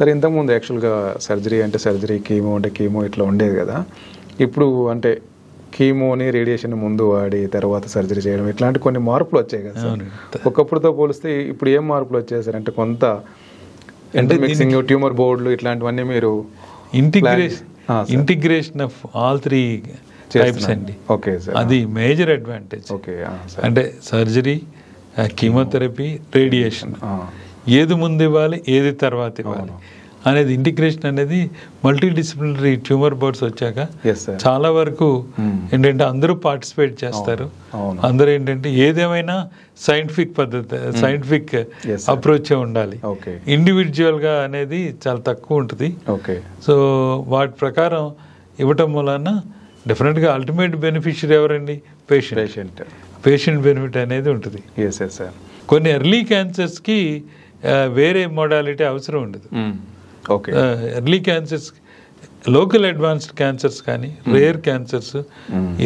సరే, ఇంతకుముందు యాక్చువల్గా సర్జరీ అంటే సర్జరీ, కీమో అంటే కీమో ఇట్లా ఉండేది కదా. ఇప్పుడు అంటే కీమోని రేడియేషన్ ముందు వాడి తర్వాత సర్జరీ చేయడం ఇట్లాంటి కొన్ని మార్పులు వచ్చాయి కదా సార్. ఒకప్పుడుతో పోలిస్తే ఇప్పుడు ఏం మార్పులు వచ్చాయి సార్? అంటే కొంత మిక్సింగ్, ట్యూమర్ బోర్డులు ఇట్లాంటివన్నీ మీరు ఇంటిగ్రేషన్ ఆఫ్ ఆల్ 3 టైప్స్ అండి. ఓకే సార్, అది మేజర్ అడ్వాంటేజ్. ఓకే, అంటే సర్జరీ, కీమోథెరపీ, రేడియేషన్ ఏది ముందు ఇవ్వాలి, ఏది తర్వాత ఇవ్వాలి అనేది ఇంటిగ్రేషన్ అనేది మల్టీ డిసిప్లినరీ ట్యూమర్ బోర్డ్స్ వచ్చాక చాలా వరకు ఏంటంటే అందరూ పార్టిసిపేట్ చేస్తారు. అందరూ ఏంటంటే ఏదేమైనా సైంటిఫిక్ పద్ధతి, సైంటిఫిక్ అప్రోచ్ ఉండాలి. ఇండివిజువల్గా అనేది చాలా తక్కువ ఉంటుంది. సో వాటి ప్రకారం ఇవ్వటం వలన డెఫినెట్గా అల్టిమేట్ బెనిఫిషియరీ ఎవరండి? పేషెంట్ బెనిఫిట్ అనేది ఉంటుంది. కొన్ని ఎర్లీ క్యాన్సర్స్కి వేరే మోడాలిటీ అవసరం ఉండదు. Early cancers, local advanced cancers కానీ రేర్ క్యాన్సర్స్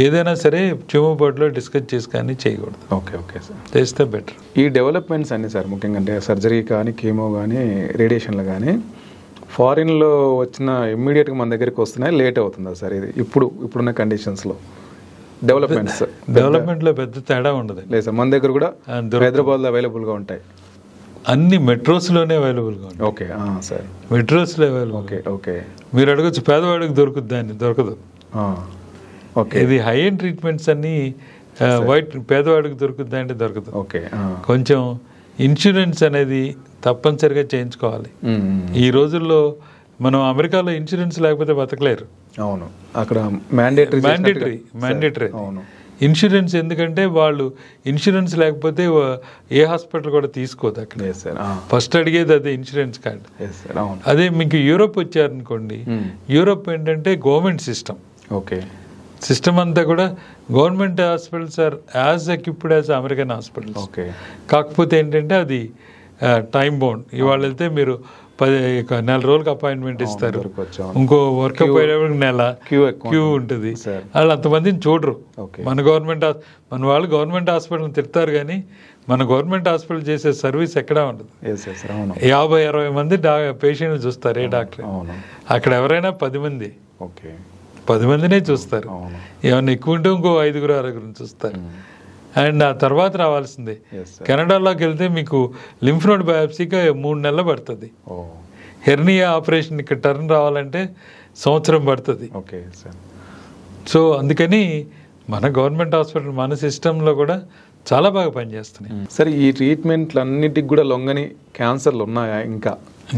ఏదైనా సరే ట్యూమర్ బోర్డ్లో డిస్కస్ చేసి కానీ చేయకూడదు. ఓకే సార్, చేస్తే బెటర్. ఈ డెవలప్మెంట్స్ అన్ని సార్ ముఖ్యంగా అంటే సర్జరీ కానీ, కీమో కానీ, రేడియేషన్లు కానీ ఫారిన్లో వచ్చిన ఇమ్మీడియట్గా మన దగ్గరికి వస్తున్నాయి, లేట్ అవుతుందా సార్? ఇది ఇప్పుడున్న కండిషన్స్లో డెవలప్మెంట్లో పెద్ద తేడా ఉండదు. లేదు సార్, మన దగ్గర కూడా హైదరాబాద్లో అవైలబుల్గా ఉంటాయి. అన్ని మెట్రోస్లోనే అవైలబుల్గా ఉంటాయి. ఓకే సార్, మెట్రోస్లో అవైలబుల్. ఓకే, మీరు అడగచ్చు పేదవాడికి దొరుకుద్ది, దొరకదు. ఇది హై ఎండ్ ట్రీట్మెంట్స్ అన్ని పేదవాడికి దొరుకుద్దా అంటే దొరకదు. కొంచెం ఇన్సూరెన్స్ అనేది తప్పనిసరిగా చేయించుకోవాలి. ఈ రోజుల్లో మనం అమెరికాలో ఇన్సూరెన్స్ లేకపోతే బతకలేరు. అవును, అక్కడ మ్యాండేటరీ ఇన్సూరెన్స్. ఎందుకంటే వాళ్ళు ఇన్సూరెన్స్ లేకపోతే ఏ హాస్పిటల్ కూడా తీసుకోదు అక్కడ. ఫస్ట్ అడిగేది అదే ఇన్సూరెన్స్ కార్డు. అదే మీకు యూరోప్ వచ్చారనుకోండి, యూరోప్ ఏంటంటే గవర్నమెంట్ సిస్టమ్. సిస్టమ్ అంతా కూడా government hospitals are as equipped as American hospitals. కాకపోతే ఏంటంటే అది టైం బౌండ్. ఇవాళ వెళ్తే మీరు 10 నెల రోజులకు అపాయింట్మెంట్ ఇస్తారు, ఇంకో వర్క్ అయిపోయేవాళ్ళకి నెల క్యూ ఉంటుంది. వాళ్ళు అంతమందిని చూడరు. మన వాళ్ళు గవర్నమెంట్ హాస్పిటల్ తిడతారు, కానీ మన గవర్నమెంట్ హాస్పిటల్ చేసే సర్వీస్ ఎక్కడా ఉండదు. 50-60 మంది పేషెంట్లు చూస్తారు ఏ డాక్టర్. అక్కడ ఎవరైనా 10 మందినే చూస్తారు. ఏమన్నా ఎక్కువ ఉంటే ఇంకో 5-6 చూస్తారు. అండ్ ఆ తర్వాత రావాల్సిందే. కెనడాలోకి వెళ్తే మీకు లింఫ్ నోడ్ బయాప్సీగా 3 నెలలు పడుతుంది. హెర్నియా ఆపరేషన్ ఇక్కడ టర్న్ రావాలంటే 1 సంవత్సరం పడుతుంది. సో అందుకని మన గవర్నమెంట్ హాస్పిటల్, మన సిస్టంలో కూడా చాలా బాగా పనిచేస్తున్నాయి. సరే, ఈ ట్రీట్మెంట్లు అన్నిటికి కూడా లొంగని క్యాన్సర్లు ఉన్నాయా?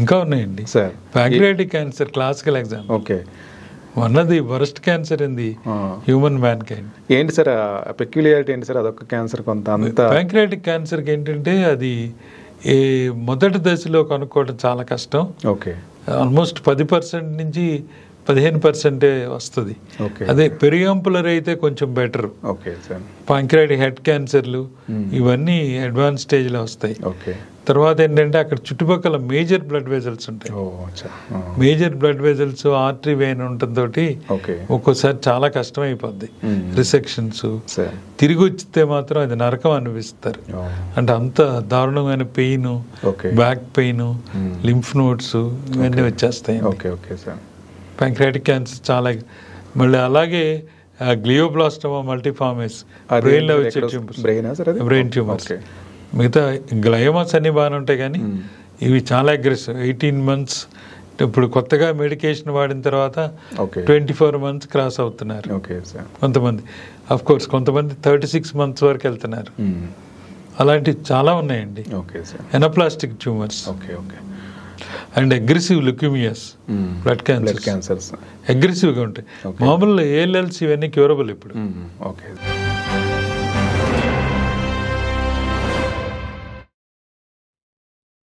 ఇంకా ఉన్నాయండి sir. Pancreatic cancer classical example. One of the worst cancer in the human man kind. ఏంటి సార్ పెక్యులారిటీ ఏంటి సార్? అదొక క్యాన్సర్ కొంత అంత. ప్యాంక్రియాటిక్ క్యాన్సర్కి ఏంటంటే అది మొదటి దశలో కనుక్కోవడం చాలా కష్టం. ఆల్మోస్ట్ 10% నుంచి 15% వస్తుంది. అదే పెరియాంపులర్ అయితే కొంచెం బెటర్. ప్యాంక్రియాటిక్ హెడ్ క్యాన్సర్లు ఇవన్నీ అడ్వాన్స్ స్టేజ్లో వస్తాయి. తర్వాత ఏంటంటే అక్కడ చుట్టుపక్కల మేజర్ బ్లడ్ వెజల్స్ ఉంటాయి. Major blood vessels, artery vein ఉండటంతో ఒక్కోసారి చాలా కష్టం అయిపోద్ది. రిసెక్షన్స్ తిరిగి వచ్చితే మాత్రం అది నరకం అనిపిస్తారు. అంటే అంత దారుణమైన pain, back pain, lymph nodes ఇవన్నీ వచ్చేస్తాయి. ప్యాంక్రియాటిక్ క్యాన్సర్ చాలా. మళ్ళీ అలాగే గ్లియోబ్లాస్టోమా మల్టీఫార్మస్, బ్రెయిన్లో వచ్చే బ్రెయిన్ ట్యూమర్స్. మిగతా గ్లయోమాస్ అన్నీ బాగానే ఉంటాయి, కానీ ఇవి చాలా అగ్రెసివ్. 18 months. ఇప్పుడు కొత్తగా మెడికేషన్ వాడిన తర్వాత 24 months క్రాస్ అవుతున్నారు కొంతమంది. అఫ్ కోర్స్ కొంతమంది 36 months వరకు వెళ్తున్నారు. అలాంటివి చాలా ఉన్నాయండి. Neoplastic tumours and aggressive leukaemias, blood cancers అగ్రెసివ్గా ఉంటాయి. మామూలు ALLs ఇవన్నీ క్యూరబుల్ ఇప్పుడు.